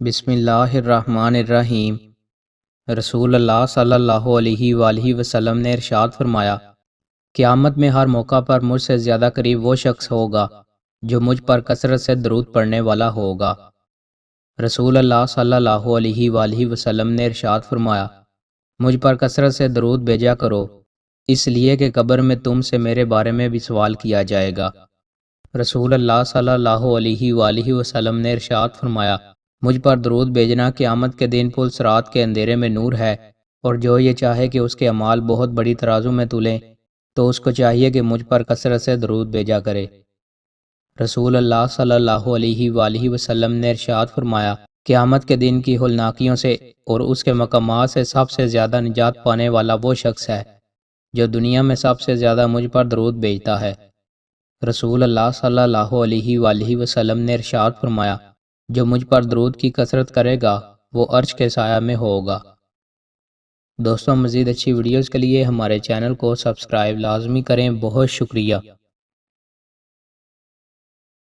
بسم اللہ الرحمن الرحیم۔ رسول اللہ صلی اللہ علیہ وآلہ وسلم نے ارشاد فرمایا، قیامت میں ہر موقع پر مجھ سے زیادہ قریب وہ شخص ہوگا جو مجھ پر کثرت سے درود پڑھنے والا ہوگا۔ رسول اللہ صلی اللہ علیہ وآلہ وسلم نے ارشاد فرمایا، مجھ پر کثرت سے درود بھیجا کرو، اس لیے کہ قبر میں تم سے میرے بارے میں بھی سوال کیا جائے گا۔ رسول اللہ صلی اللہ علیہ وآلہ وسلم نے ارشاد فرمایا، مجھ پر درود بھیجنا قیامت کے دن پل صراط کے اندھیرے میں نور ہے، اور جو یہ چاہے کہ اس کے اعمال بہت بڑی ترازو میں تلیں تو اس کو چاہیے کہ مجھ پر کثرت سے درود بھیجا کرے۔ رسول اللہ صلی اللہ علیہ وآلہ وسلم نے ارشاد فرمایا، قیامت کے دن کی ہولناکیوں سے اور اس کے مقامات سے سب سے زیادہ نجات پانے والا وہ شخص ہے جو دنیا میں سب سے زیادہ مجھ پر درود بھیجتا ہے۔ رسول اللہ صلی اللہ علیہ وآلہ وسلم نے ارشاد فرمایا، جو مجھ پر درود کی کثرت کرے گا وہ عرش کے سایہ میں ہوگا۔ دوستوں، مزید اچھی ویڈیوز کے لیے ہمارے چینل کو سبسکرائب لازمی کریں۔ بہت شکریہ۔